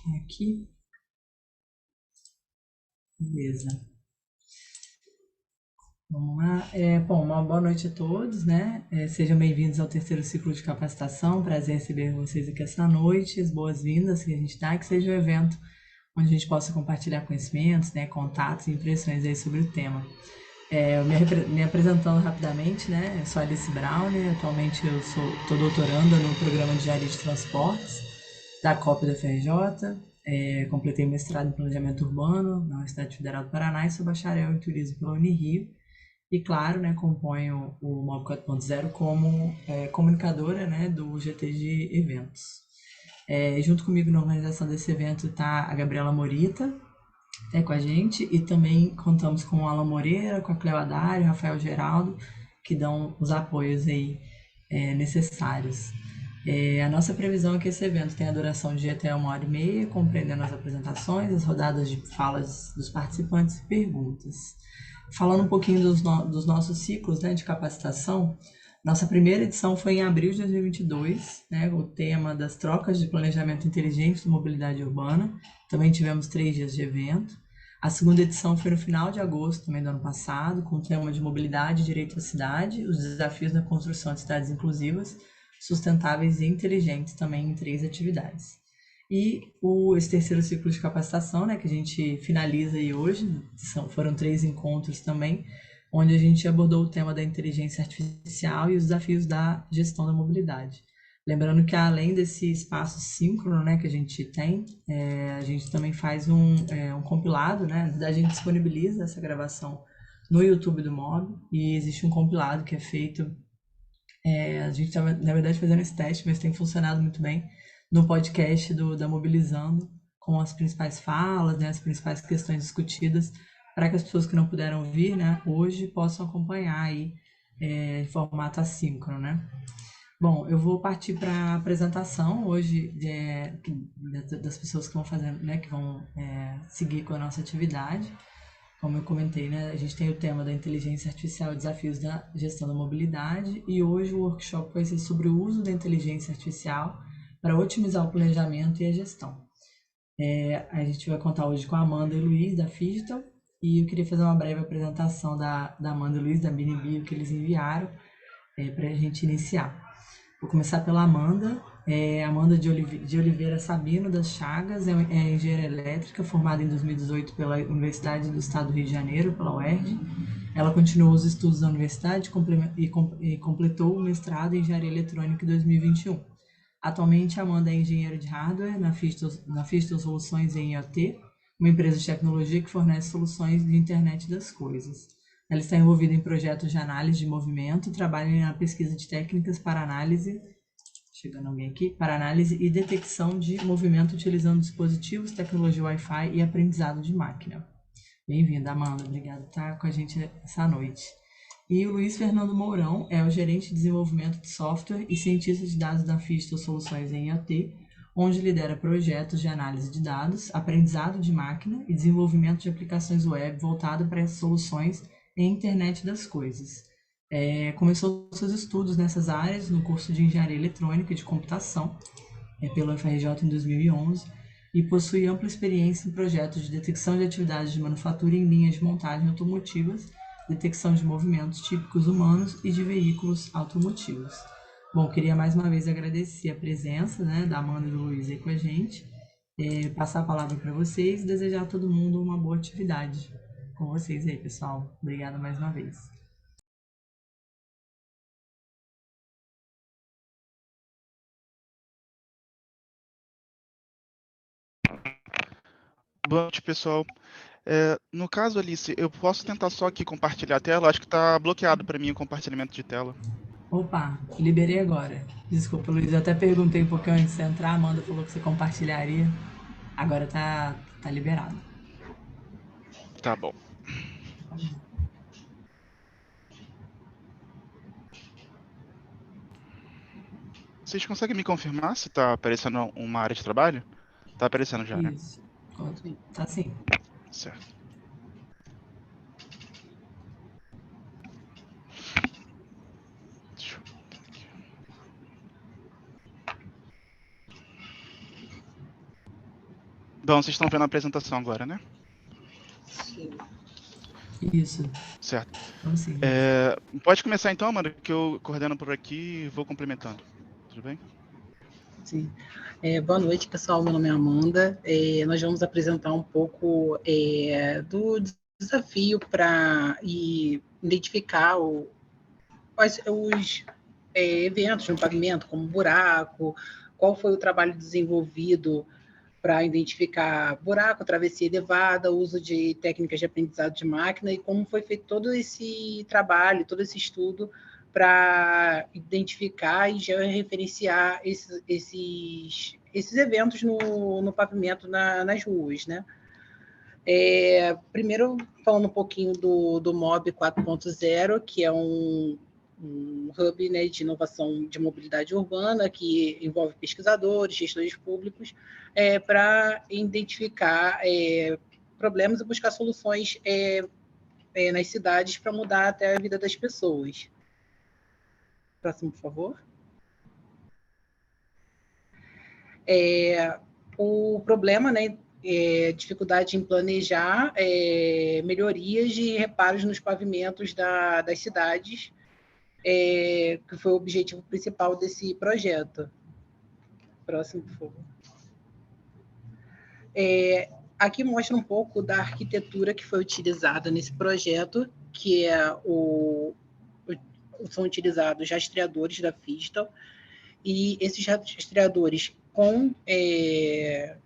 Aqui, beleza. Vamos lá. Bom, uma boa noite a todos, né? Sejam bem-vindos ao terceiro ciclo de capacitação. Prazer receber vocês aqui essa noite. As boas-vindas que a gente dá, que seja um evento onde a gente possa compartilhar conhecimentos, né, contatos e impressões aí sobre o tema. Me apresentando rapidamente, né? Eu sou Alice Brown, né? Atualmente eu estou doutoranda no programa de Engenharia de Transportes da COP da FRJ. Completei mestrado em Planejamento Urbano na Universidade Federal do Paraná e sou bacharel em Turismo pela Unirio. E claro, né, componho o Mob 4.0 como comunicadora, né, do GT de eventos. Junto comigo na organização desse evento está a Gabriela Morita, com a gente, e também contamos com o Alan Moreira, com a Cleo Haddad, o Rafael Geraldo, que dão os apoios aí necessários. A nossa previsão é que esse evento tenha a duração de até 1h30, compreendendo as apresentações, as rodadas de falas dos participantes e perguntas. Falando um pouquinho dos nossos ciclos, né, de capacitação, nossa primeira edição foi em abril de 2022, né, o tema das trocas de planejamento inteligente de mobilidade urbana. Também tivemos 3 dias de evento. A segunda edição foi no final de agosto também do ano passado, com o tema de mobilidade e direito à cidade, os desafios na construção de cidades inclusivas, sustentáveis e inteligentes, também em 3 atividades. Esse terceiro ciclo de capacitação, né, que a gente finaliza aí hoje, foram 3 encontros também, onde a gente abordou o tema da inteligência artificial e os desafios da gestão da mobilidade. Lembrando que além desse espaço síncrono, né, que a gente tem, a gente também faz um compilado, né, a gente disponibiliza essa gravação no YouTube do Mob, e existe um compilado que é feito, a gente estava, na verdade, fazendo esse teste, mas tem funcionado muito bem, no podcast da Mobilizando, com as principais falas, né, as principais questões discutidas, para que as pessoas que não puderam vir, né, hoje possam acompanhar aí em formato assíncrono, né? Bom, eu vou partir para a apresentação hoje das pessoas que vão fazendo, né, que vão seguir com a nossa atividade. Como eu comentei, né, a gente tem o tema da inteligência artificial e desafios da gestão da mobilidade, e hoje o workshop vai ser sobre o uso da inteligência artificial para otimizar o planejamento e a gestão. A gente vai contar hoje com a Amanda e o Luiz, da Figital, e eu queria fazer uma breve apresentação da Amanda e o Luiz, da Minibio, que eles enviaram, para a gente iniciar. Vou começar pela Amanda. Amanda de Oliveira Sabino das Chagas, é engenheira elétrica, formada em 2018 pela Universidade do Estado do Rio de Janeiro, pela UERJ. Ela continuou os estudos na universidade e completou o mestrado em engenharia eletrônica em 2021. Atualmente, Amanda é engenheira de hardware na Fistel Soluções em IoT, uma empresa de tecnologia que fornece soluções de internet das coisas. Ela está envolvida em projetos de análise de movimento, trabalha na pesquisa de técnicas para análise, chegando alguém aqui, para análise e detecção de movimento utilizando dispositivos, tecnologia Wi-Fi e aprendizado de máquina. Bem-vinda, Amanda. Obrigada por estar com a gente essa noite. E o Luiz Fernando Mourão é o gerente de desenvolvimento de software e cientista de dados da Fistel Soluções em IoT, onde lidera projetos de análise de dados, aprendizado de máquina e desenvolvimento de aplicações web voltado para essas soluções em internet das coisas. Começou seus estudos nessas áreas no curso de Engenharia Eletrônica e de Computação, pelo FRJ em 2011, e possui ampla experiência em projetos de detecção de atividades de manufatura em linhas de montagem automotivas, detecção de movimentos típicos humanos e de veículos automotivos. Bom, queria mais uma vez agradecer a presença, né, da Amanda e do Luiz aí com a gente, passar a palavra para vocês e desejar a todo mundo uma boa atividade com vocês aí, pessoal. Obrigada mais uma vez. Boa noite, pessoal. No caso, Alice, eu posso tentar só aqui compartilhar a tela? Acho que está bloqueado para mim o compartilhamento de tela. Opa, liberei agora. Desculpa, Luiz, eu até perguntei um pouquinho antes de você entrar, a Amanda falou que você compartilharia. Agora tá liberado. Tá bom. Vocês conseguem me confirmar se está aparecendo uma área de trabalho? Tá aparecendo já, né? Isso. Tá sim. Certo. Deixa eu botar aqui. Bom, vocês estão vendo a apresentação agora, né? Sim. Isso, Certo. então sim. Pode começar então, Amanda, que eu coordeno por aqui e vou complementando. Tudo bem? Sim. Boa noite, pessoal. Meu nome é Amanda. Nós vamos apresentar um pouco do desafio para identificar quais os eventos no pavimento, como buraco, qual foi o trabalho desenvolvido para identificar buraco, travessia elevada, uso de técnicas de aprendizado de máquina e como foi feito todo esse trabalho, todo esse estudo para identificar e georreferenciar esses eventos no pavimento nas ruas, né? Primeiro, falando um pouquinho do MOB 4.0, que é um hub, né, de inovação de mobilidade urbana que envolve pesquisadores, gestores públicos, para identificar problemas e buscar soluções nas cidades para mudar até a vida das pessoas. Próximo, por favor. O problema, né, dificuldade em planejar melhorias e reparos nos pavimentos das cidades, que foi o objetivo principal desse projeto. Próximo, por favor. Aqui mostra um pouco da arquitetura que foi utilizada nesse projeto, que são utilizados rastreadores da Fistal, e esses rastreadores com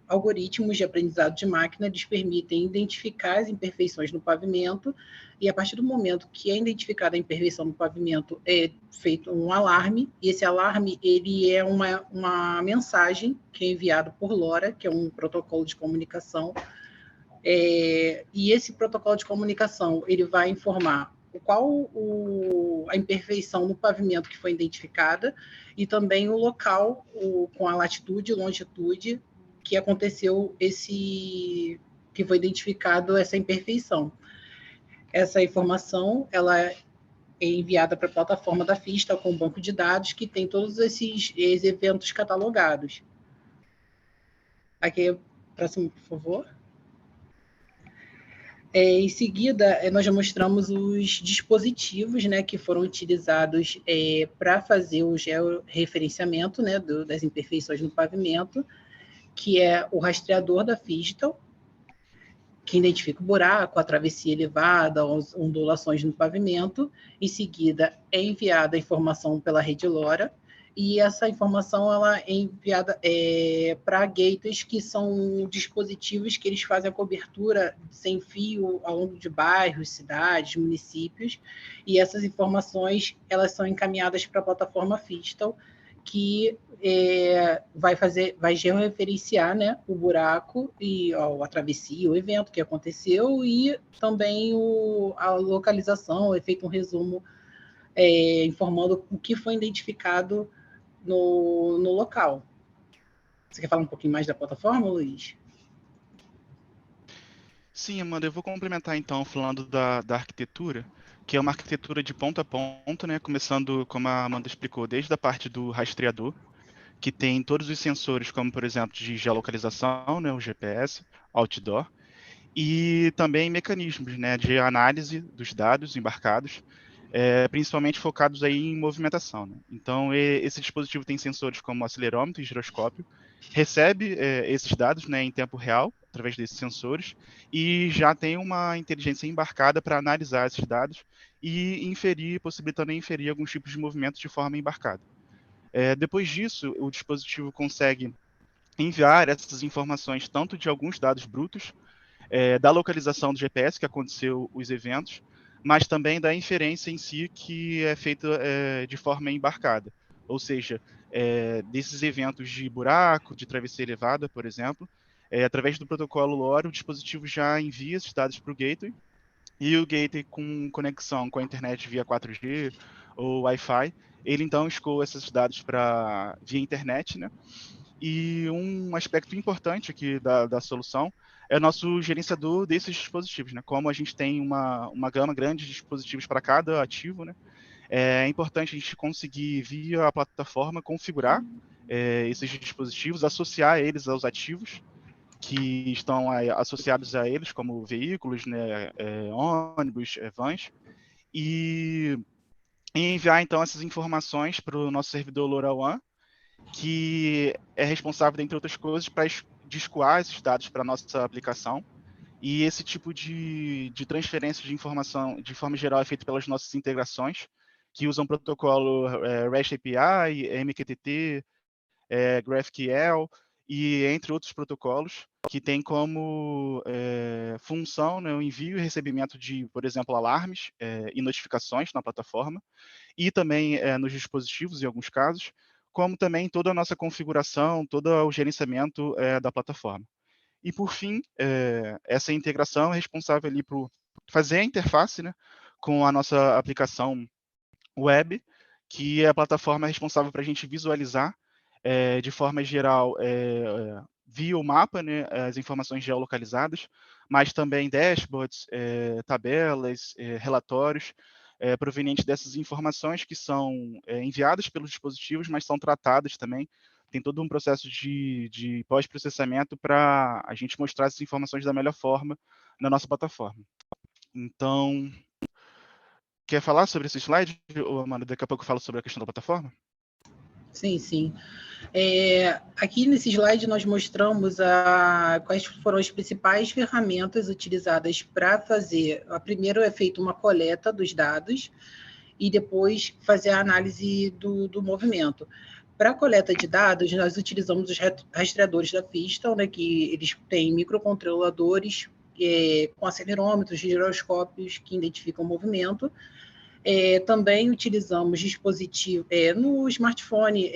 algoritmos de aprendizado de máquina, eles permitem identificar as imperfeições no pavimento, e a partir do momento que é identificada a imperfeição no pavimento, é feito um alarme, e esse alarme ele é uma mensagem que é enviado por LoRa, que é um protocolo de comunicação, e esse protocolo de comunicação ele vai informar qual a imperfeição no pavimento que foi identificada e também o local com a latitude e longitude que aconteceu que foi identificado essa imperfeição. Essa informação ela é enviada para a plataforma da Fistal com um banco de dados que tem todos esses eventos catalogados. Aqui, próximo, por favor. Em seguida, nós já mostramos os dispositivos, né, que foram utilizados para fazer o georreferenciamento, né, das imperfeições no pavimento, que é o rastreador da Fistal, que identifica o buraco, a travessia elevada, as ondulações no pavimento. Em seguida, é enviada a informação pela rede LoRa, e essa informação ela é enviada para gateways, que são dispositivos que eles fazem a cobertura sem fio ao longo de bairros, cidades, municípios, e essas informações elas são encaminhadas para a plataforma Fistal, que vai georreferenciar, né, o buraco e a travessia, o evento que aconteceu e também a localização, é feito um resumo informando o que foi identificado no local. Você quer falar um pouquinho mais da plataforma, Luiz? Sim, Amanda, eu vou complementar então falando da arquitetura, que é uma arquitetura de ponta a ponta, né? Começando, como a Amanda explicou, desde a parte do rastreador, que tem todos os sensores, como por exemplo de geolocalização, né, o GPS, outdoor, e também mecanismos, né, de análise dos dados embarcados, principalmente focados aí em movimentação, né? Então, esse dispositivo tem sensores como acelerômetro e giroscópio, recebe esses dados, né, em tempo real, através desses sensores, e já tem uma inteligência embarcada para analisar esses dados e inferir, possibilitando inferir alguns tipos de movimentos de forma embarcada. Depois disso, o dispositivo consegue enviar essas informações tanto de alguns dados brutos, da localização do GPS que aconteceu os eventos, mas também da inferência em si que é feita de forma embarcada. Ou seja, desses eventos de buraco, de travessia elevada, por exemplo, através do protocolo LoRa, o dispositivo já envia esses dados para o gateway, e o gateway com conexão com a internet via 4G ou Wi-Fi, ele então escoa esses dados via internet, né? E um aspecto importante aqui da solução é o nosso gerenciador desses dispositivos, né? Como a gente tem uma gama grande de dispositivos para cada ativo, né? É importante a gente conseguir, via a plataforma, configurar esses dispositivos, associar eles aos ativos que estão associados a eles, como veículos, né, ônibus, vans, e enviar então essas informações para o nosso servidor LoRaWAN, que é responsável, dentre outras coisas, para escoar esses dados para a nossa aplicação. E esse tipo de transferência de informação, de forma geral, é feito pelas nossas integrações, que usam protocolo REST API, MQTT, GraphQL, e entre outros protocolos, que tem como função, né, o envio e recebimento de, por exemplo, alarmes e notificações na plataforma, e também nos dispositivos, em alguns casos, como também toda a nossa configuração, todo o gerenciamento da plataforma. E, por fim, essa integração é responsável ali por fazer a interface, né, com a nossa aplicação web, que é a plataforma responsável para a gente visualizar, de forma geral, via o mapa, né, as informações geolocalizadas, mas também dashboards, tabelas, relatórios, provenientes dessas informações que são enviadas pelos dispositivos, mas são tratadas também. Tem todo um processo de pós-processamento para a gente mostrar essas informações da melhor forma na nossa plataforma. Então, quer falar sobre esse slide, ou, Amanda, daqui a pouco eu falo sobre a questão da plataforma? Sim, sim. Aqui nesse slide nós mostramos quais foram as principais ferramentas utilizadas para fazer. A primeira é feita uma coleta dos dados e depois fazer a análise do movimento. Para a coleta de dados, nós utilizamos os rastreadores da Pistol, né, que eles têm microcontroladores com acelerômetros, giroscópios que identificam o movimento. Também utilizamos dispositivo no smartphone,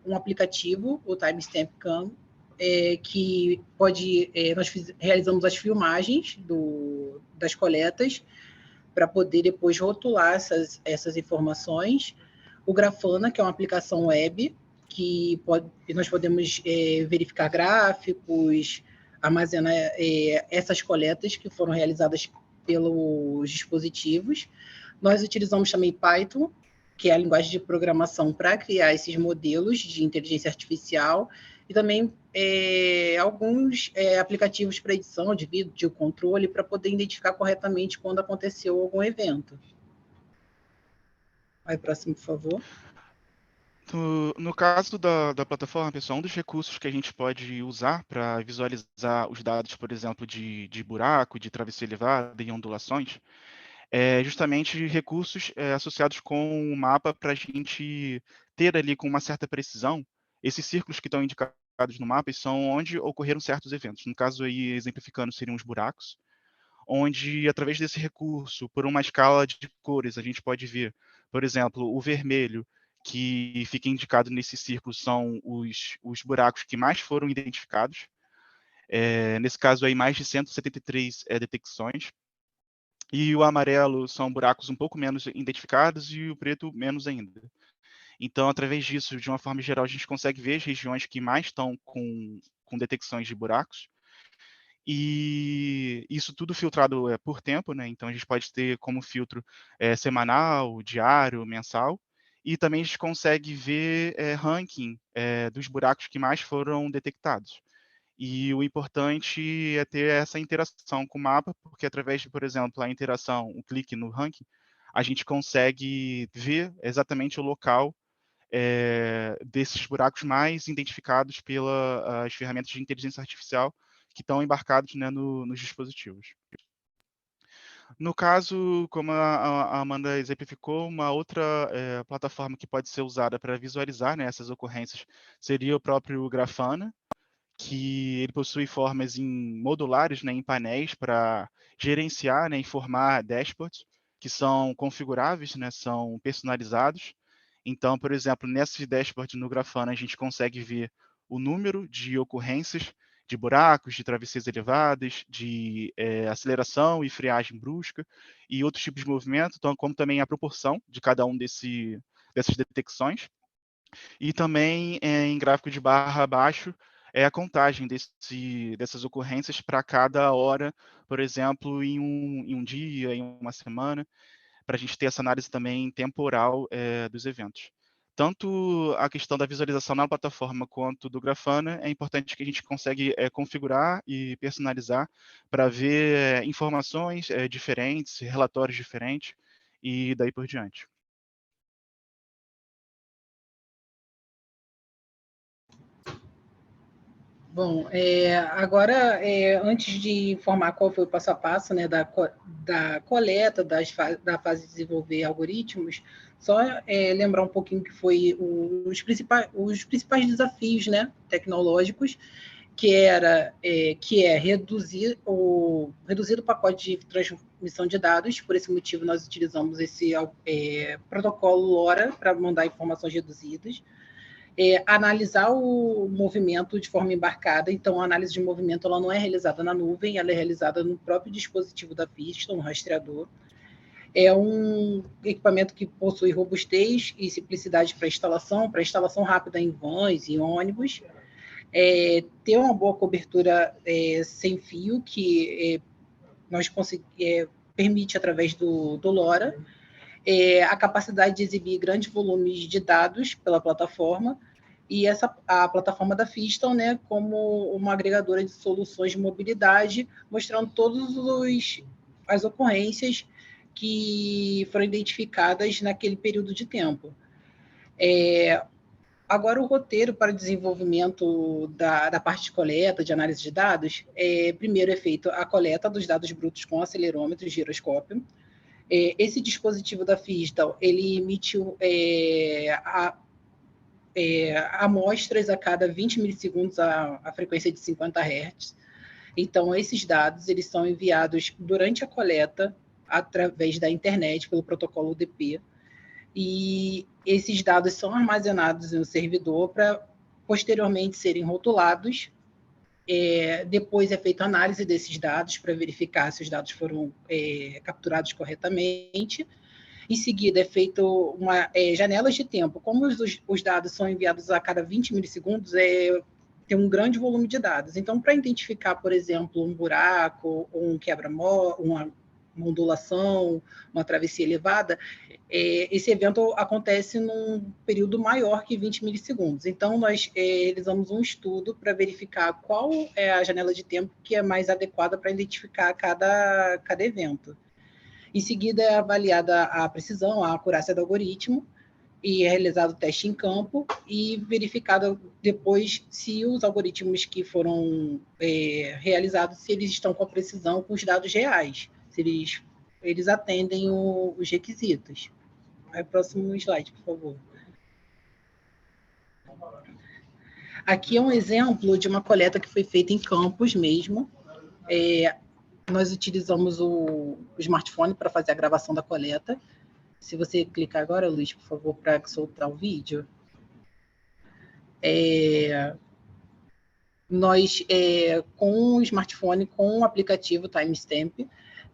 um aplicativo, o Timestamp Cam, que pode, nós realizamos as filmagens das coletas para poder depois rotular essas informações. O Grafana, que é uma aplicação web, que nós podemos verificar gráficos, armazenar essas coletas que foram realizadas pelos dispositivos. Nós utilizamos também Python, que é a linguagem de programação para criar esses modelos de inteligência artificial, e também alguns aplicativos para edição de vídeo, de controle, para poder identificar corretamente quando aconteceu algum evento. Vai, próximo, por favor. No caso da plataforma, pessoal, um dos recursos que a gente pode usar para visualizar os dados, por exemplo, de buraco, de travessia elevada e ondulações, é justamente recursos associados com o mapa para a gente ter ali com uma certa precisão esses círculos que estão indicados no mapa e são onde ocorreram certos eventos. No caso aí, exemplificando, seriam os buracos, onde através desse recurso, por uma escala de cores, a gente pode ver, por exemplo, o vermelho, que fica indicado nesse círculo, são os buracos que mais foram identificados. Nesse caso aí, mais de 173 detecções. E o amarelo são buracos um pouco menos identificados e o preto menos ainda. Então, através disso, de uma forma geral, a gente consegue ver as regiões que mais estão com detecções de buracos. E isso tudo filtrado por tempo, né? Então, a gente pode ter como filtro semanal, diário, mensal. E também a gente consegue ver ranking dos buracos que mais foram detectados. E o importante é ter essa interação com o mapa, porque através de, por exemplo, a interação, o clique no ranking, a gente consegue ver exatamente o local desses buracos mais identificados pelas ferramentas de inteligência artificial que estão embarcados, né, nos dispositivos. No caso, como a Amanda exemplificou, uma outra plataforma que pode ser usada para visualizar, né, essas ocorrências seria o próprio Grafana, que ele possui formas modulares, né, em painéis para gerenciar, né, informar dashboards, que são configuráveis, né, são personalizados. Então, por exemplo, nesse dashboard no Grafana, a gente consegue ver o número de ocorrências de buracos, de travessias elevadas, de aceleração e freagem brusca e outros tipos de movimento, então, como também a proporção de cada um dessas detecções. E também em gráfico de barra abaixo é a contagem dessas ocorrências para cada hora, por exemplo, em um dia, em uma semana, para a gente ter essa análise também temporal dos eventos. tanto a questão da visualização na plataforma quanto do Grafana, é importante que a gente consegue configurar e personalizar para ver informações diferentes, relatórios diferentes e daí por diante. Bom, agora, antes de informar qual foi o passo a passo, né, da coleta, da fase de desenvolver algoritmos, só lembrar um pouquinho que foi os principais desafios, né, tecnológicos, que é reduzir o pacote de transmissão de dados. Por esse motivo, nós utilizamos esse protocolo LoRa para mandar informações reduzidas. Analisar o movimento de forma embarcada. Então, a análise de movimento ela não é realizada na nuvem, ela é realizada no próprio dispositivo da pista, um rastreador. É um equipamento que possui robustez e simplicidade para instalação rápida em vans e ônibus. Ter uma boa cobertura sem fio, que nós permite através do LoRa. A capacidade de exibir grandes volumes de dados pela plataforma, e a plataforma da Fiston, né, como uma agregadora de soluções de mobilidade, mostrando todas as ocorrências que foram identificadas naquele período de tempo. Agora, o roteiro para desenvolvimento da parte de coleta, de análise de dados, primeiro é feito a coleta dos dados brutos com acelerômetro e giroscópio. Esse dispositivo da Fiston, ele emitiu amostras a cada 20 milissegundos a frequência de 50 Hz. Então, esses dados eles são enviados durante a coleta através da internet, pelo protocolo UDP, e esses dados são armazenados no servidor para posteriormente serem rotulados. Depois é feita análise desses dados para verificar se os dados foram capturados corretamente. Em seguida, é feito janelas de tempo. Como os dados são enviados a cada 20 milissegundos, tem um grande volume de dados. Então, para identificar, por exemplo, um buraco, ou um quebra-mola, uma ondulação, uma travessia elevada, esse evento acontece num período maior que 20 milissegundos. Então, nós realizamos um estudo para verificar qual é a janela de tempo que é mais adequada para identificar cada evento. Em seguida, é avaliada a precisão, a acurácia do algoritmo, e é realizado o teste em campo e verificado depois se os algoritmos que foram realizados, se eles estão com a precisão com os dados reais, se eles atendem os requisitos. Aí, próximo slide, por favor. Aqui é um exemplo de uma coleta que foi feita em campos mesmo. Nós utilizamos o smartphone para fazer a gravação da coleta. Se você clicar agora, Luiz, por favor, para soltar o vídeo. Nós, com o smartphone, com o aplicativo Timestamp,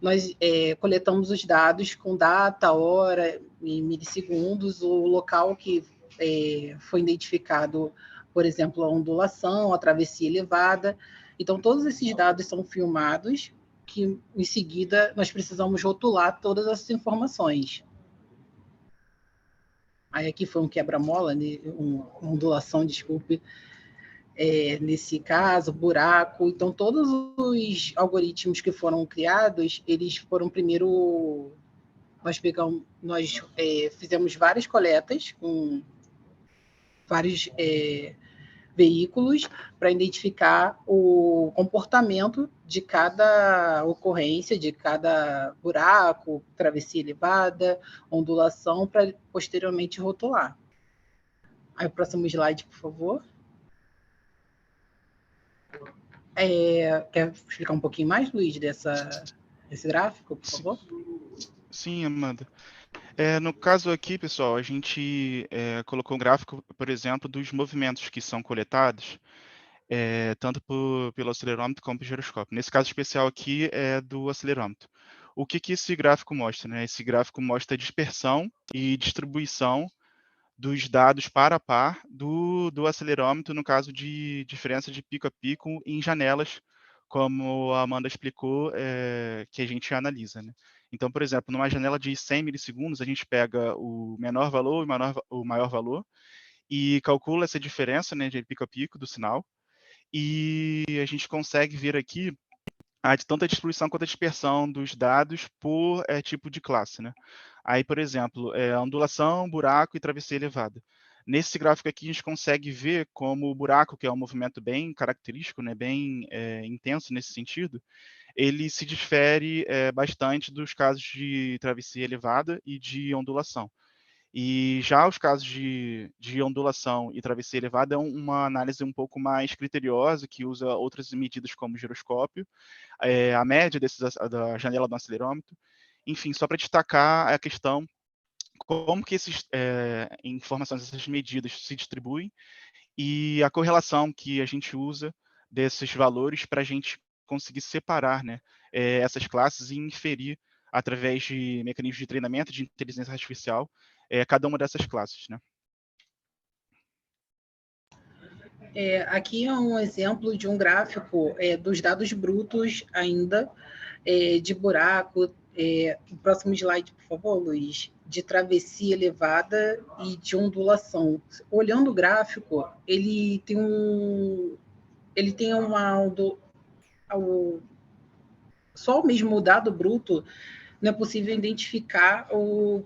nós coletamos os dados com data, hora e milissegundos, o local que foi identificado, por exemplo, a ondulação, a travessia elevada. Então, todos esses dados são filmados, que em seguida nós precisamos rotular todas essas informações. Aí aqui foi um quebra-mola, né? Uma ondulação, desculpe, nesse caso, buraco. Então, todos os algoritmos que foram criados, eles foram primeiro... Nós fizemos várias coletas com vários veículos para identificar o comportamento de cada ocorrência, de cada buraco, travessia elevada, ondulação, para posteriormente rotular. Aí, o próximo slide, por favor. Quer explicar um pouquinho mais, Luiz, desse gráfico, por favor? Sim, Amanda. No caso aqui, pessoal, a gente colocou um gráfico, por exemplo, dos movimentos que são coletados, tanto pelo acelerômetro como pelo giroscópio. Nesse caso especial aqui é do acelerômetro. O que esse gráfico mostra, né? Esse gráfico mostra a dispersão e distribuição dos dados par a par do acelerômetro, no caso de diferença de pico a pico em janelas, como a Amanda explicou, que a gente analisa, né? Então, por exemplo, numa janela de 100 milissegundos, a gente pega o menor valor e o maior valor e calcula essa diferença, né, de pico a pico do sinal, e a gente consegue ver aqui tanto a distribuição quanto a dispersão dos dados por tipo de classe, né? Aí, por exemplo, ondulação, buraco e travessia elevada. Nesse gráfico aqui, a gente consegue ver como o buraco, que é um movimento bem característico, né, bem intenso nesse sentido, ele se difere bastante dos casos de travessia elevada e de ondulação. E já os casos de ondulação e travessia elevada é uma análise um pouco mais criteriosa, que usa outras medidas como giroscópio, a média da janela do acelerômetro. Enfim, só para destacar a questão como que essas informações, essas medidas se distribuem e a correlação que a gente usa desses valores para a gente conseguir separar, né, essas classes e inferir através de mecanismos de treinamento de inteligência artificial cada uma dessas classes, né? Aqui é um exemplo de um gráfico dos dados brutos ainda, de buraco. O próximo slide, por favor, Luiz, de travessia elevada e de ondulação. Olhando o gráfico, ele tem só mesmo o dado bruto não é possível identificar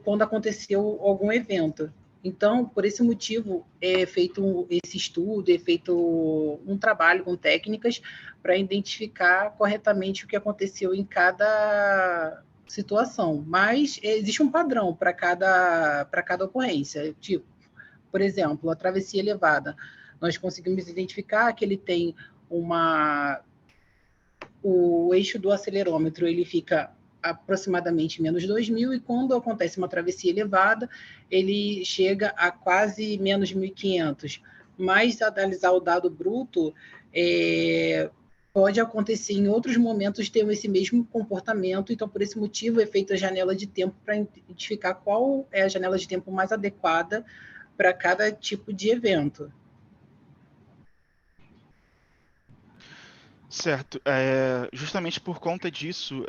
quando aconteceu algum evento. Então, por esse motivo, é feito esse estudo, é feito um trabalho com técnicas para identificar corretamente o que aconteceu em cada situação. Mas existe um padrão para cada ocorrência. Tipo, por exemplo, a travessia elevada. Nós conseguimos identificar que ele tem o eixo do acelerômetro ele fica aproximadamente menos 2.000, e quando acontece uma travessia elevada, ele chega a quase menos 1.500. Mas analisar o dado bruto pode acontecer em outros momentos ter esse mesmo comportamento, então por esse motivo é feita a janela de tempo para identificar qual é a janela de tempo mais adequada para cada tipo de evento. Certo. Justamente por conta disso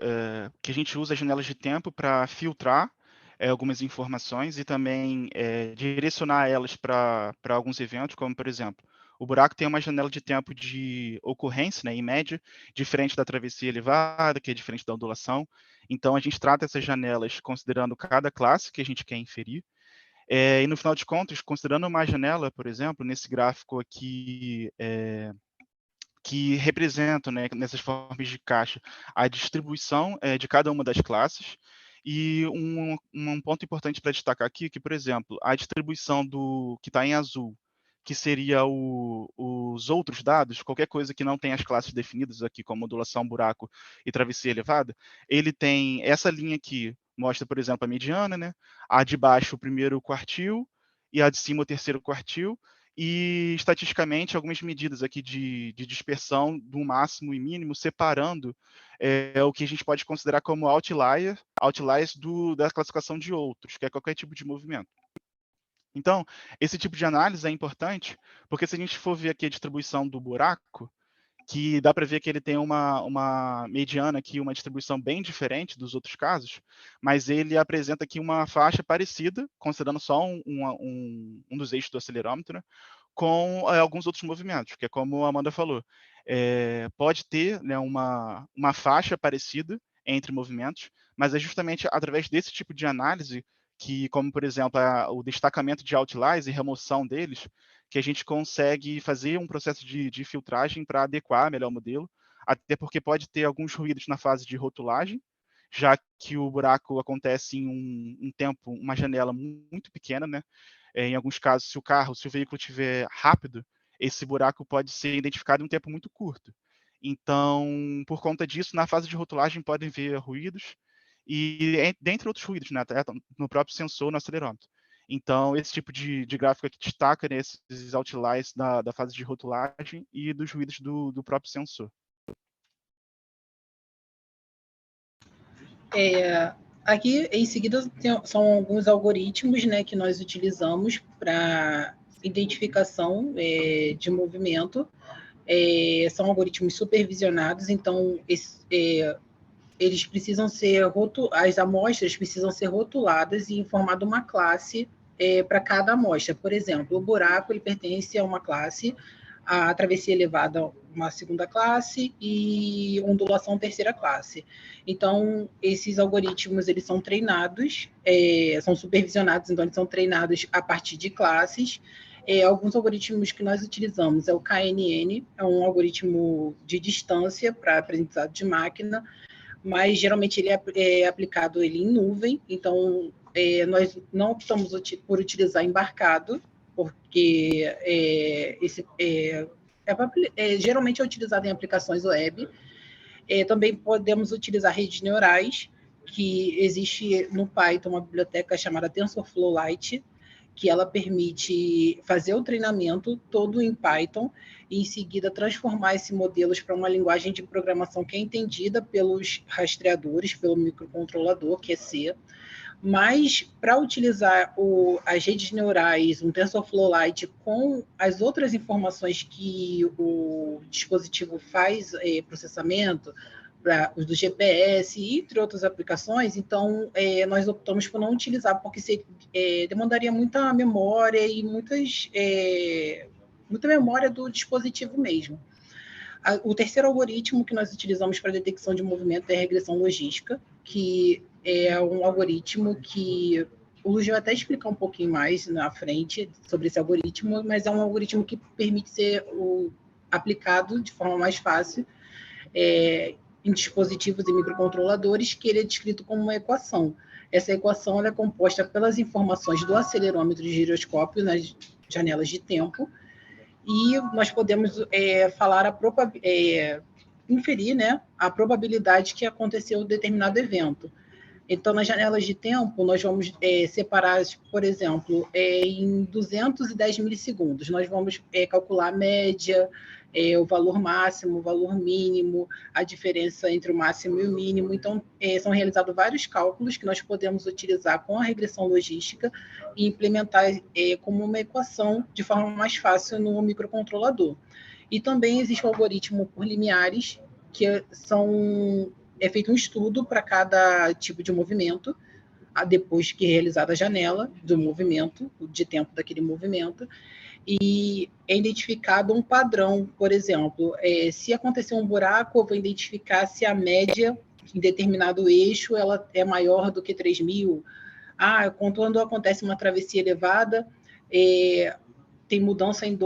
que a gente usa as janelas de tempo para filtrar algumas informações e também direcionar elas para alguns eventos, como, por exemplo, o buraco tem uma janela de tempo de ocorrência, né, em média, diferente da travessia elevada, que é diferente da ondulação. Então, a gente trata essas janelas considerando cada classe que a gente quer inferir. E, no final de contas, considerando uma janela, por exemplo, nesse gráfico aqui, que representam, né, nessas formas de caixa, a distribuição de cada uma das classes. E um ponto importante para destacar aqui é que, por exemplo, a distribuição do que está em azul, que seria os outros dados, qualquer coisa que não tenha as classes definidas aqui, como modulação, buraco e travessia elevada, ele tem essa linha aqui, mostra, por exemplo, a mediana, né? A de baixo o primeiro quartil e a de cima o terceiro quartil, e estatisticamente algumas medidas aqui de dispersão do máximo e mínimo, separando o que a gente pode considerar como outliers da classificação de outros, que é qualquer tipo de movimento. Então, esse tipo de análise é importante, porque se a gente for ver aqui a distribuição do buraco, que dá para ver que ele tem uma mediana aqui, uma distribuição bem diferente dos outros casos, mas ele apresenta aqui uma faixa parecida, considerando só um dos eixos do acelerômetro, né, com alguns outros movimentos, que é como a Amanda falou. Pode ter, né, uma faixa parecida entre movimentos, mas é justamente através desse tipo de análise que, como por exemplo, o destacamento de outliers e remoção deles, que a gente consegue fazer um processo de filtragem para adequar melhor o modelo, até porque pode ter alguns ruídos na fase de rotulagem, já que o buraco acontece em um tempo, uma janela muito pequena, né? Em alguns casos, se o veículo estiver rápido, esse buraco pode ser identificado em um tempo muito curto. Então, por conta disso, na fase de rotulagem podem ver ruídos, e dentre outros ruídos, né, no próprio sensor, no acelerômetro. Então, esse tipo de gráfico aqui destaca, né, esses outliers da fase de rotulagem e dos ruídos do próprio sensor. Aqui, em seguida, são alguns algoritmos, né, que nós utilizamos para identificação de movimento. São algoritmos supervisionados, então eles precisam ser as amostras precisam ser rotuladas e informada uma classe para cada amostra. Por exemplo, o buraco ele pertence a uma classe, a travessia elevada uma segunda classe e ondulação terceira classe. Então, esses algoritmos eles são treinados, são supervisionados, então eles são treinados a partir de classes. Alguns algoritmos que nós utilizamos é o KNN, é um algoritmo de distância para aprendizado de máquina, mas geralmente ele é aplicado ele em nuvem, então nós não optamos por utilizar embarcado, porque geralmente é utilizado em aplicações web. Também podemos utilizar redes neurais, que existe no Python uma biblioteca chamada TensorFlow-Lite, que ela permite fazer o treinamento todo em Python e, em seguida, transformar esses modelos para uma linguagem de programação que é entendida pelos rastreadores, pelo microcontrolador, que é C. Mas, para utilizar as redes neurais, um TensorFlow-Lite, com as outras informações que o dispositivo faz processamento, os do GPS, entre outras aplicações, então nós optamos por não utilizar, porque demandaria muita memória e muita memória do dispositivo mesmo. O terceiro algoritmo que nós utilizamos para detecção de movimento é a regressão logística, que é um algoritmo que o Luiz vai até explicar um pouquinho mais na frente sobre esse algoritmo, mas é um algoritmo que permite ser aplicado de forma mais fácil em dispositivos e microcontroladores, que ele é descrito como uma equação. Essa equação ela é composta pelas informações do acelerômetro de giroscópio nas janelas de tempo, e nós podemos inferir, né, a probabilidade que aconteceu determinado evento. Então, nas janelas de tempo, nós vamos separar, por exemplo, em 210 milissegundos. Nós vamos calcular a média, o valor máximo, o valor mínimo, a diferença entre o máximo e o mínimo. Então, são realizados vários cálculos que nós podemos utilizar com a regressão logística e implementar como uma equação de forma mais fácil no microcontrolador. E também existe o algoritmo por limiares, que é feito um estudo para cada tipo de movimento, depois que é realizada a janela do movimento, de tempo daquele movimento, e é identificado um padrão, por exemplo, se acontecer um buraco, eu vou identificar se a média em determinado eixo ela é maior do que 3.000. Quando acontece uma travessia elevada, tem mudança em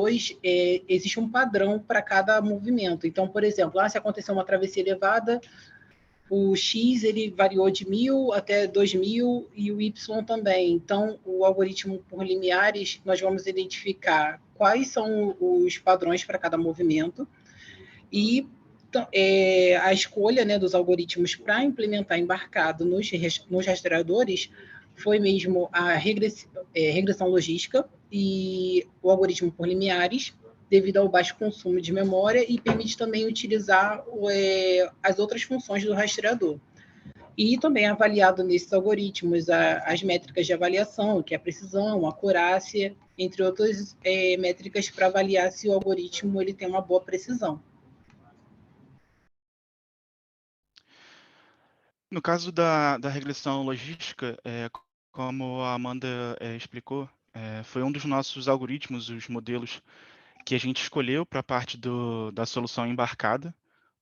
existe um padrão para cada movimento. Então, por exemplo, se acontecer uma travessia elevada, o X ele variou de 1.000 até 2.000 e o Y também. Então, o algoritmo por limiares, nós vamos identificar quais são os padrões para cada movimento e a escolha, né, dos algoritmos para implementar embarcado nos rastreadores foi mesmo a regressão logística e o algoritmo por limiares, devido ao baixo consumo de memória, e permite também utilizar as outras funções do rastreador. E também é avaliado nesses algoritmos as métricas de avaliação, que é a precisão, a acurácia, entre outras métricas para avaliar se o algoritmo ele tem uma boa precisão. No caso da regressão logística, como a Amanda explicou, foi um dos nossos algoritmos, os modelos que a gente escolheu para a parte da solução embarcada,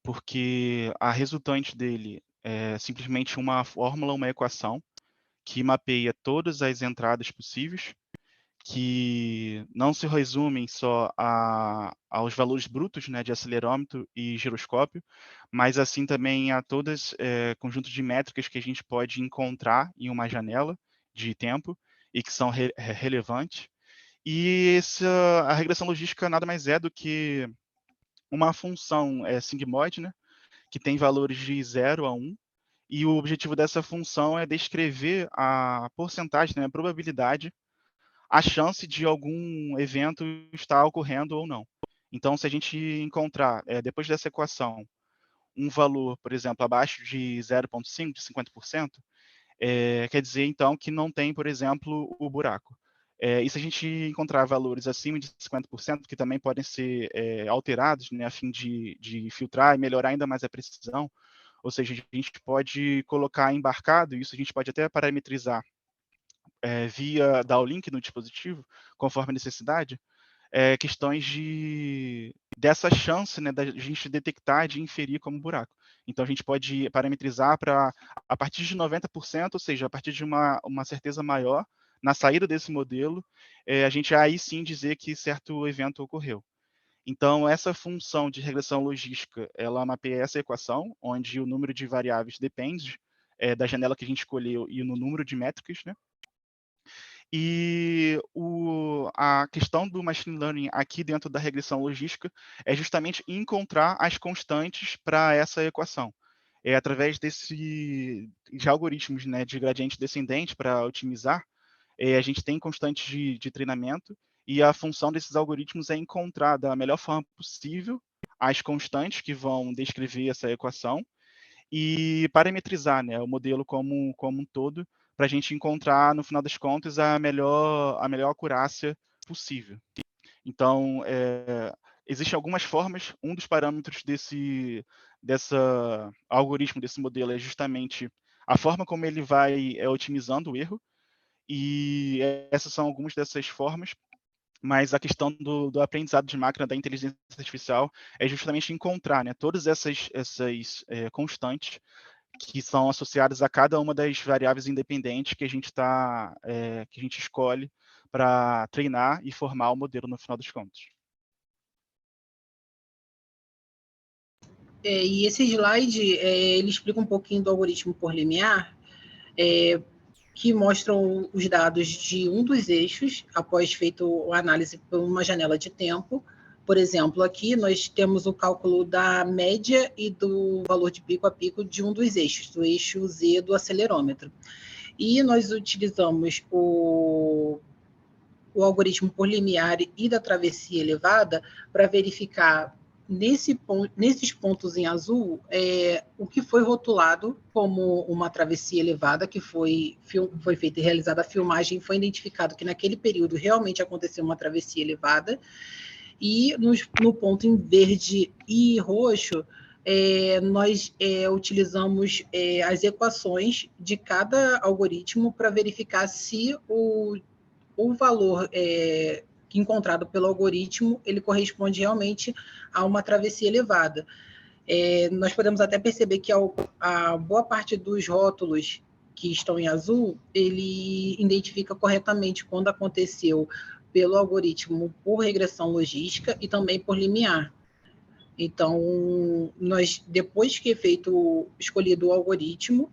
porque a resultante dele é simplesmente uma fórmula, uma equação, que mapeia todas as entradas possíveis, que não se resumem só aos valores brutos, né, de acelerômetro e giroscópio, mas assim também a todos conjuntos de métricas que a gente pode encontrar em uma janela de tempo e que são relevantes. E a regressão logística nada mais é do que uma função sigmoide, né, que tem valores de 0 a 1, e o objetivo dessa função é descrever a porcentagem, né, a probabilidade, a chance de algum evento estar ocorrendo ou não. Então, se a gente encontrar, depois dessa equação, um valor, por exemplo, abaixo de 0,5, de 50%, quer dizer, então, que não tem, por exemplo, o buraco. E se a gente encontrar valores acima de 50%, que também podem ser alterados, né, a fim de filtrar e melhorar ainda mais a precisão, Ou seja, a gente pode colocar embarcado, isso a gente pode até parametrizar via dar o link no dispositivo, conforme a necessidade, questões dessa chance, né, da gente detectar, de inferir como buraco. Então, a gente pode parametrizar para, a partir de 90%, ou seja, a partir de uma certeza maior, na saída desse modelo, a gente aí sim dizer que certo evento ocorreu. Então, essa função de regressão logística, ela mapeia essa equação, onde o número de variáveis depende da janela que a gente escolheu e no número de métricas, né? E a questão do machine learning aqui dentro da regressão logística é justamente encontrar as constantes para essa equação. É através de algoritmos, né, de gradiente descendente para otimizar, a gente tem constantes de treinamento e a função desses algoritmos é encontrar da melhor forma possível as constantes que vão descrever essa equação e parametrizar, né, o modelo como um todo, para a gente encontrar, no final das contas, a melhor acurácia possível. Então, existem algumas formas. Um dos parâmetros desse algoritmo, desse modelo, é justamente a forma como ele vai otimizando o erro, e essas são algumas dessas formas. Mas a questão do aprendizado de máquina, da inteligência artificial, é justamente encontrar, né, todas essas constantes que são associadas a cada uma das variáveis independentes que a gente que a gente escolhe para treinar e formar o modelo no final dos contos. E esse slide, ele explica um pouquinho do algoritmo por limiar, que mostram os dados de um dos eixos, após feito a análise por uma janela de tempo. Por exemplo, aqui nós temos o cálculo da média e do valor de pico a pico de um dos eixos, do eixo Z do acelerômetro. E nós utilizamos o algoritmo por limiar e da travessia elevada para verificar nesses pontos em azul o que foi rotulado como uma travessia elevada, que foi feita e realizada a filmagem, foi identificado que naquele período realmente aconteceu uma travessia elevada, e no ponto em verde e roxo, nós utilizamos as equações de cada algoritmo para verificar se o valor encontrado pelo algoritmo, ele corresponde realmente a uma travessia elevada. Nós podemos até perceber que a boa parte dos rótulos que estão em azul, ele identifica corretamente quando aconteceu pelo algoritmo por regressão logística e também por limiar. Então, nós, depois que é escolhido o algoritmo,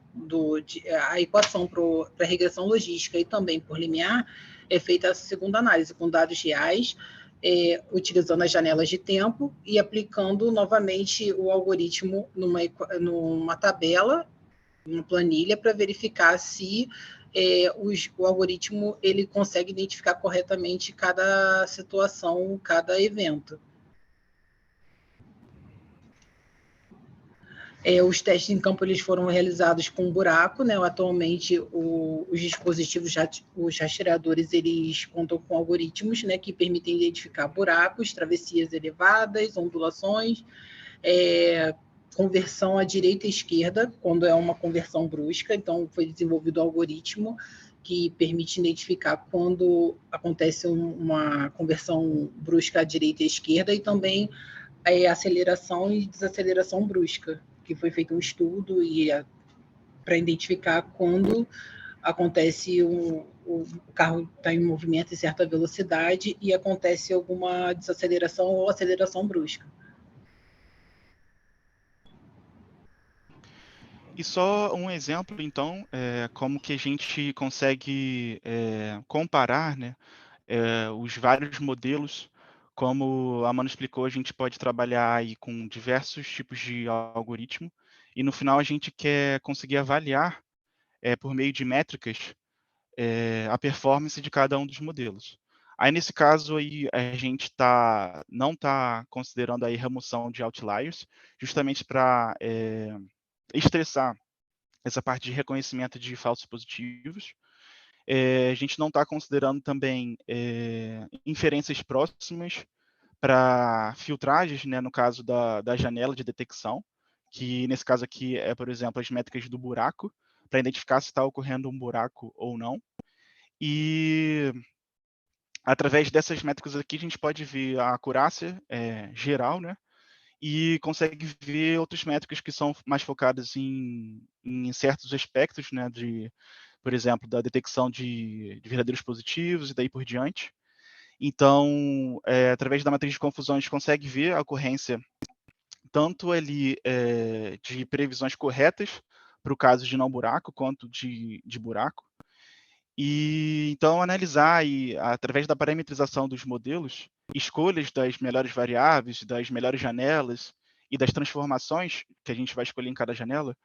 a equação para regressão logística e também por limiar, é feita a segunda análise com dados reais, utilizando as janelas de tempo e aplicando novamente o algoritmo numa tabela, numa planilha, para verificar se o algoritmo ele consegue identificar corretamente cada situação, cada evento. Os testes em campo eles foram realizados com buraco, né? Atualmente os dispositivos, os rastreadores, eles contam com algoritmos, né, que permitem identificar buracos, travessias elevadas, ondulações, conversão à direita e esquerda, quando é uma conversão brusca. Então, foi desenvolvido um algoritmo que permite identificar quando acontece uma conversão brusca à direita e esquerda, e também aceleração e desaceleração brusca, que foi feito um estudo para identificar quando acontece o carro está em movimento em certa velocidade e acontece alguma desaceleração ou aceleração brusca. E só um exemplo, então, como que a gente consegue comparar, né, os vários modelos. Como a Amanda explicou, a gente pode trabalhar aí com diversos tipos de algoritmo, e no final a gente quer conseguir avaliar, por meio de métricas, a performance de cada um dos modelos. Aí, nesse caso, aí, a gente não está considerando aí remoção de outliers, justamente para estressar essa parte de reconhecimento de falsos positivos. A gente não está considerando também inferências próximas para filtragens, né, no caso da janela de detecção, que nesse caso aqui é, por exemplo, as métricas do buraco, para identificar se está ocorrendo um buraco ou não. E através dessas métricas aqui, a gente pode ver a acurácia geral, né? E consegue ver outras métricas que são mais focadas em certos aspectos, né? Por exemplo, da detecção de verdadeiros positivos e daí por diante. Então, através da matriz de confusão, a gente consegue ver a ocorrência tanto ali de previsões corretas para o caso de não buraco, quanto de buraco. E então analisar e através da parametrização dos modelos, escolhas das melhores variáveis, das melhores janelas e das transformações que a gente vai escolher em cada janela,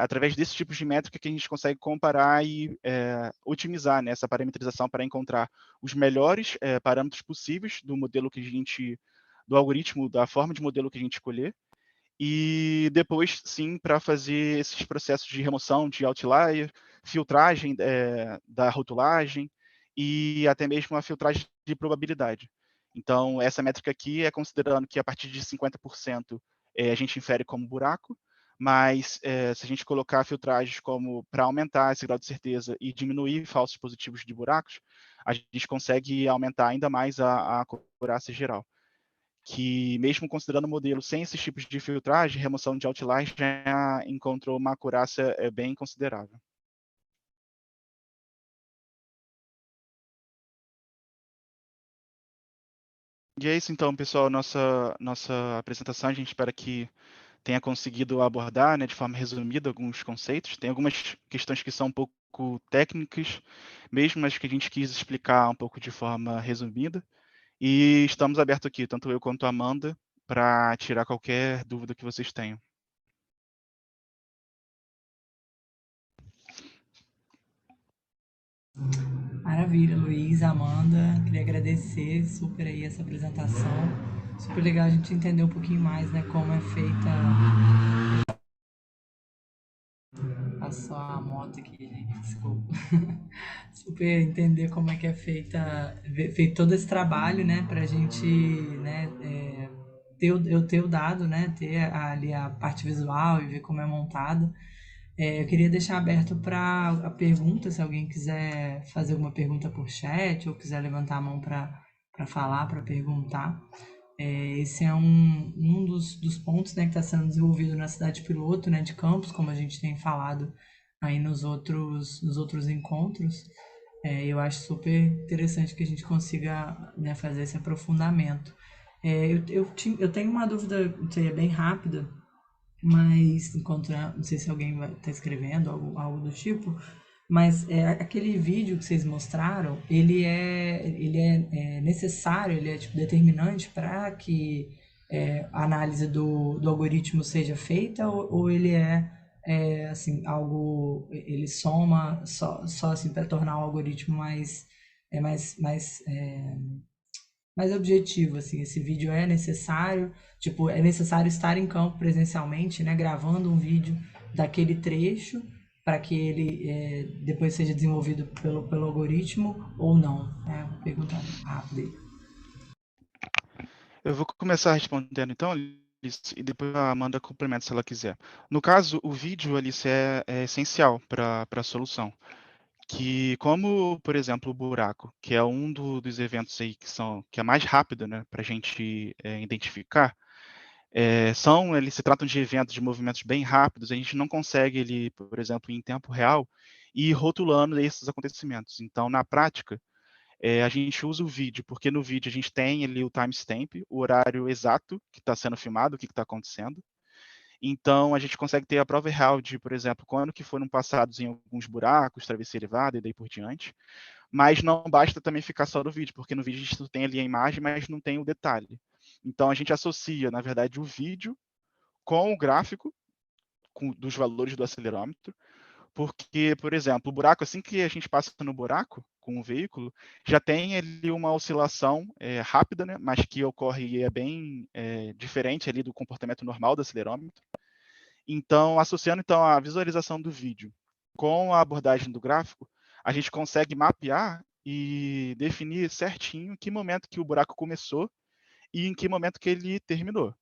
através desses tipos de métrica que a gente consegue comparar e otimizar, né, essa parametrização para encontrar os melhores parâmetros possíveis do modelo que a gente, do algoritmo, da forma de modelo que a gente escolher, e depois, sim, para fazer esses processos de remoção de outlier, filtragem da rotulagem e até mesmo a filtragem de probabilidade. Então, essa métrica aqui é considerando que a partir de 50% a gente infere como buraco, mas se a gente colocar filtragens como para aumentar esse grau de certeza e diminuir falsos positivos de buracos, a gente consegue aumentar ainda mais a acurácia geral, que mesmo considerando o modelo sem esses tipos de filtragem, remoção de outliers já encontrou uma acurácia bem considerável. E é isso então, pessoal, nossa apresentação. A gente espera que tenha conseguido abordar, né, de forma resumida alguns conceitos. Tem algumas questões que são um pouco técnicas, mesmo, mas que a gente quis explicar um pouco de forma resumida. E estamos abertos aqui, tanto eu quanto a Amanda, para tirar qualquer dúvida que vocês tenham. Maravilha, Luiz, Amanda, queria agradecer super aí essa apresentação. Super legal a gente entender um pouquinho mais, né, como é feita. Passou a moto aqui, gente, desculpa. Super entender como é que é feito todo esse trabalho, né, pra gente, né, eu ter o dado, né, ter ali a parte visual e ver como é montado. Eu queria deixar aberto para a pergunta, se alguém quiser fazer alguma pergunta por chat ou quiser levantar a mão para falar, para perguntar. Esse é um dos pontos, né, que está sendo desenvolvido na cidade piloto, né, de Campos, como a gente tem falado aí nos outros encontros. Eu acho super interessante que a gente consiga, né, fazer esse aprofundamento. Eu tenho uma dúvida, seria bem rápida, mas enquanto não sei se alguém vai estar escrevendo algo do tipo, mas aquele vídeo que vocês mostraram, ele é necessário, ele é tipo determinante para que a análise do algoritmo seja feita, ou ele assim algo, ele soma só assim para tornar o algoritmo mais objetivo, assim, esse vídeo é necessário, tipo, é necessário estar em campo presencialmente, né, gravando um vídeo daquele trecho para que ele depois seja desenvolvido pelo algoritmo ou não? Pergunta rápida aí. Eu vou começar respondendo então, Alice, e depois a Amanda complementa se ela quiser. No caso, o vídeo, Alice, é essencial para a solução. Que como, por exemplo, o buraco, que é um dos eventos aí que é mais rápido, né, para a gente identificar, eles se tratam de eventos de movimentos bem rápidos, a gente não consegue, por exemplo, em tempo real, ir rotulando esses acontecimentos. Então, na prática, a gente usa o vídeo, porque no vídeo a gente tem ali o timestamp, o horário exato que está sendo filmado, o que está acontecendo. Então, a gente consegue ter a prova real de, por exemplo, quando que foram passados em alguns buracos, travessia elevada e daí por diante. Mas não basta também ficar só no vídeo, porque no vídeo a gente tem ali a imagem, mas não tem o detalhe. Então, a gente associa, na verdade, o vídeo com o gráfico dos valores do acelerômetro, porque, por exemplo, o buraco, assim que a gente passa no buraco com o veículo, já tem ali uma oscilação rápida, né, mas que ocorre e é bem diferente ali do comportamento normal do acelerômetro. Então, associando então a visualização do vídeo com a abordagem do gráfico, a gente consegue mapear e definir certinho em que momento que o buraco começou e em que momento que ele terminou.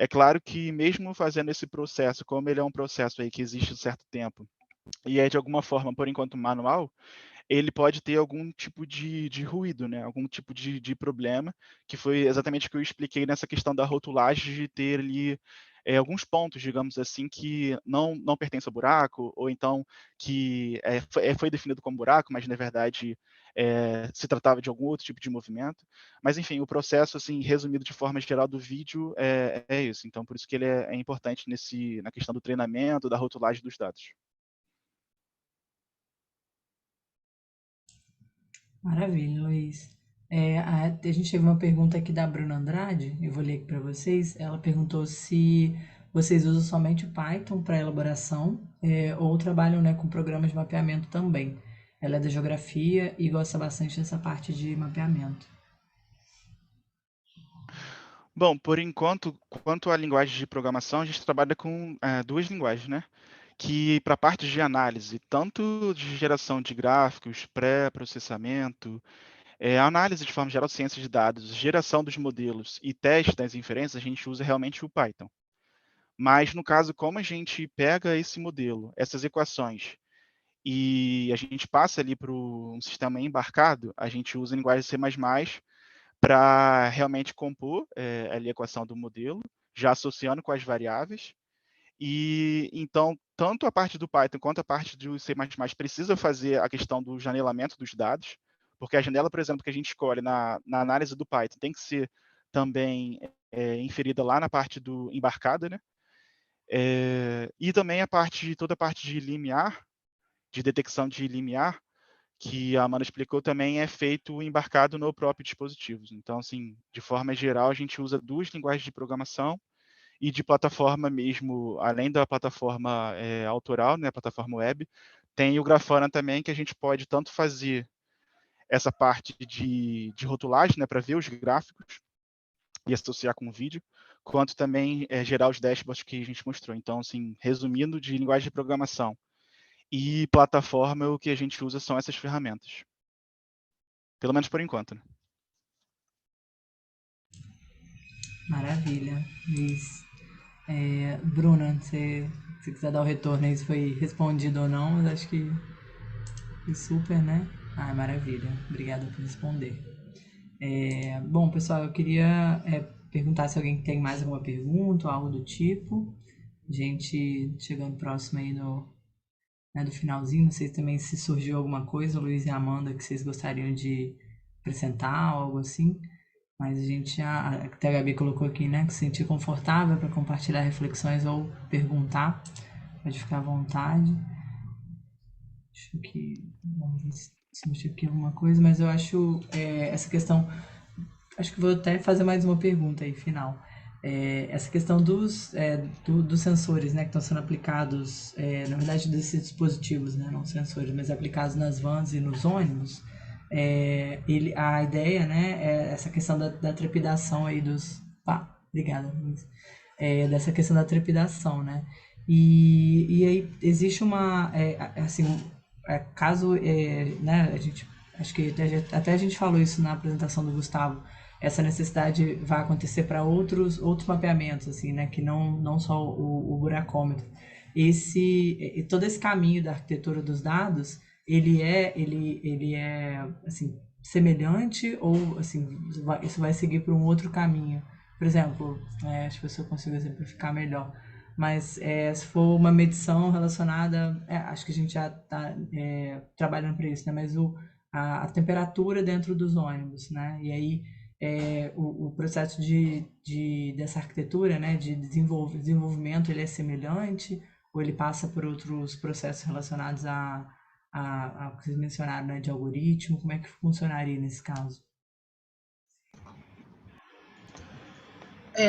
É claro que mesmo fazendo esse processo, como ele é um processo aí que existe um certo tempo, e é de alguma forma, por enquanto, manual, ele pode ter algum tipo de ruído, né? Algum tipo de problema, que foi exatamente o que eu expliquei nessa questão da rotulagem, de ter ali alguns pontos, digamos assim, que não pertencem ao buraco, ou então que foi definido como buraco, mas na verdade se tratava de algum outro tipo de movimento. Mas enfim, o processo, assim, resumido de forma geral do vídeo é isso. Então, por isso que ele é importante na questão do treinamento, da rotulagem dos dados. Maravilha, Luiz. A gente teve uma pergunta aqui da Bruna Andrade, eu vou ler aqui para vocês. Ela perguntou se vocês usam somente o Python para elaboração, ou trabalham, né, com programas de mapeamento também. Ela é da geografia e gosta bastante dessa parte de mapeamento. Bom, por enquanto, quanto à linguagem de programação, a gente trabalha com duas linguagens, né? Que para a parte de análise, tanto de geração de gráficos, pré-processamento, análise de forma geral, ciência de dados, geração dos modelos e teste das inferências, a gente usa realmente o Python. Mas, no caso, como a gente pega esse modelo, essas equações, e a gente passa ali para um sistema embarcado, a gente usa a linguagem C++ para realmente compor ali a equação do modelo, já associando com as variáveis. E então, tanto a parte do Python quanto a parte do C++ precisa fazer a questão do janelamento dos dados, porque a janela, por exemplo, que a gente escolhe na análise do Python tem que ser também inferida lá na parte do embarcada, né? E também toda a parte de limiar, de detecção de limiar, que a Amanda explicou também, é feito embarcado no próprio dispositivo. Então, assim, de forma geral, a gente usa duas linguagens de programação e de plataforma mesmo, além da plataforma autoral, né, a plataforma web, tem o Grafana também, que a gente pode tanto fazer essa parte de rotulagem, né, para ver os gráficos e associar com o vídeo, quanto também gerar os dashboards que a gente mostrou. Então, assim, resumindo, de linguagem de programação e plataforma, o que a gente usa são essas ferramentas. Pelo menos por enquanto, né? Maravilha, Luiz. Bruna, se quiser dar o retorno aí se foi respondido ou não, mas acho que foi super, né? Ah, maravilha. Obrigada por responder. Bom, pessoal, eu queria perguntar se alguém tem mais alguma pergunta ou algo do tipo. Gente chegando próximo aí do finalzinho, não sei também se surgiu alguma coisa, Luiz e Amanda, que vocês gostariam de acrescentar, algo assim. Mas a gente já, até a Gabi colocou aqui, né, que se sentir confortável para compartilhar reflexões ou perguntar, pode ficar à vontade. Acho que, vamos ver se surgiu aqui alguma coisa, mas eu acho essa questão, acho que vou até fazer mais uma pergunta aí, final. Essa questão dos sensores, né, que estão sendo aplicados, na verdade, desses dispositivos, né, não sensores, mas aplicados nas vans e nos ônibus, a ideia, né, é essa questão da trepidação aí dos... Obrigada, Luiz. Dessa questão da trepidação, né? E aí existe uma, assim, caso, né, a gente, acho que até a gente falou isso na apresentação do Gustavo, essa necessidade vai acontecer para outros mapeamentos, assim, né, que não só o buracômetro. Todo esse caminho da arquitetura dos dados, ele é assim, semelhante ou assim, isso vai seguir por um outro caminho? Por exemplo, acho que se eu consigo exemplificar melhor, mas se for uma medição relacionada, acho que a gente já está trabalhando para isso, né? Mas a temperatura dentro dos ônibus, né? E aí o processo dessa arquitetura, né? De desenvolvimento, ele é semelhante ou ele passa por outros processos relacionados a que vocês mencionaram, né? De algoritmo? Como é que funcionaria nesse caso?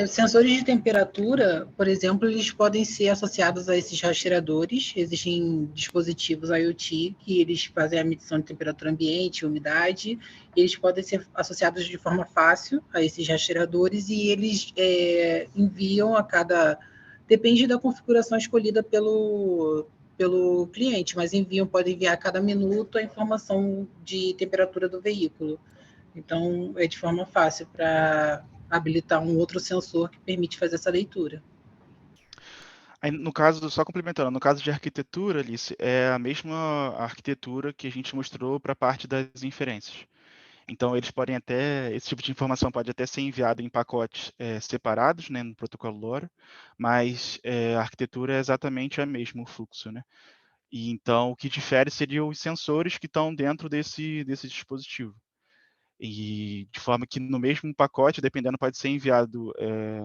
Sensores de temperatura, por exemplo, eles podem ser associados a esses rastreadores. Existem dispositivos IoT que eles fazem a medição de temperatura ambiente, umidade, e eles podem ser associados de forma fácil a esses rastreadores e eles enviam a cada... Depende da configuração escolhida pelo cliente, mas podem enviar a cada minuto a informação de temperatura do veículo. Então, é de forma fácil para habilitar um outro sensor que permite fazer essa leitura. Aí, no caso, só complementando, no caso de arquitetura, Alice, é a mesma arquitetura que a gente mostrou para a parte das inferências. Então, eles podem até, esse tipo de informação pode até ser enviado em pacotes separados, né, no protocolo LoRa, mas a arquitetura é exatamente a mesma, o fluxo, né? E então, o que difere seriam os sensores que estão dentro desse dispositivo. E de forma que no mesmo pacote, dependendo, pode ser enviado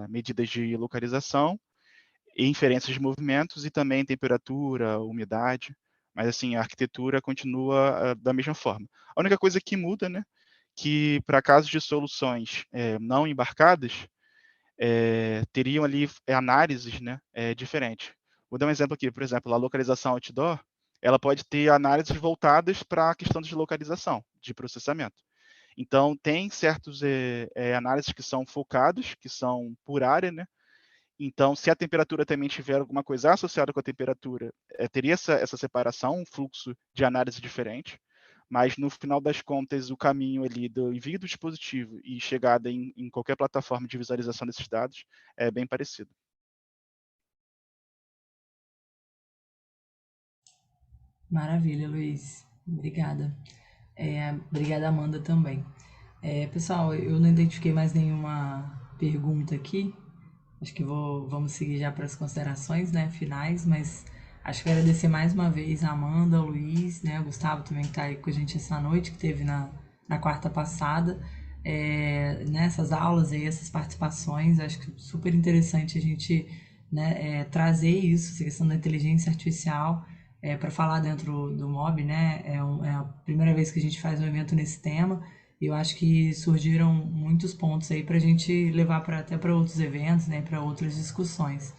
medidas de localização, inferências de movimentos e também temperatura, umidade. Mas assim, a arquitetura continua da mesma forma. A única coisa que muda, né, que para casos de soluções não embarcadas, teriam ali análises, né, diferentes. Vou dar um exemplo aqui, por exemplo, a localização outdoor, ela pode ter análises voltadas para a questão de localização, de processamento. Então, tem certos análises que são focados, que são por área, né? Então, se a temperatura também tiver alguma coisa associada com a temperatura, teria essa separação, um fluxo de análise diferente, mas no final das contas, o caminho ali do envio do dispositivo e chegada em qualquer plataforma de visualização desses dados é bem parecido. Maravilha, Luiz. Obrigada. Obrigada, Amanda, também. Pessoal, eu não identifiquei mais nenhuma pergunta aqui. Acho que vamos seguir já para as considerações, né, finais, mas acho que agradecer mais uma vez a Amanda, o Luiz, né, o Gustavo também que está aí com a gente essa noite, que teve na quarta passada, nessas aulas aí, essas participações. Acho que é super interessante a gente, né, trazer isso, essa questão da inteligência artificial, para falar dentro do MOB, né? É a primeira vez que a gente faz um evento nesse tema. E eu acho que surgiram muitos pontos aí para a gente levar até para outros eventos, né, para outras discussões.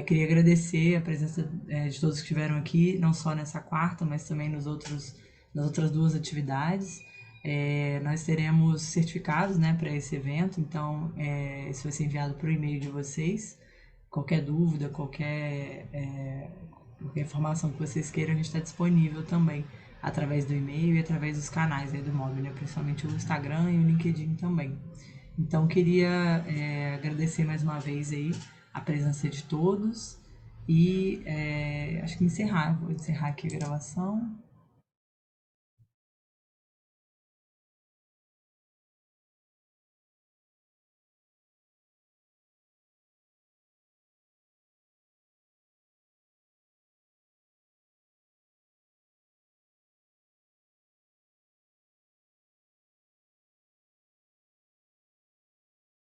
Queria agradecer a presença de todos que estiveram aqui, não só nessa quarta, mas também nas outras duas atividades. Nós teremos certificados, né, para esse evento, então isso vai ser enviado para o e-mail de vocês. Qualquer dúvida, qualquer informação que vocês queiram, a gente está disponível também através do e-mail e através dos canais aí do MOB, né? Principalmente o Instagram e o LinkedIn também. Então, queria agradecer mais uma vez aí a presença de todos e acho que vou encerrar aqui a gravação.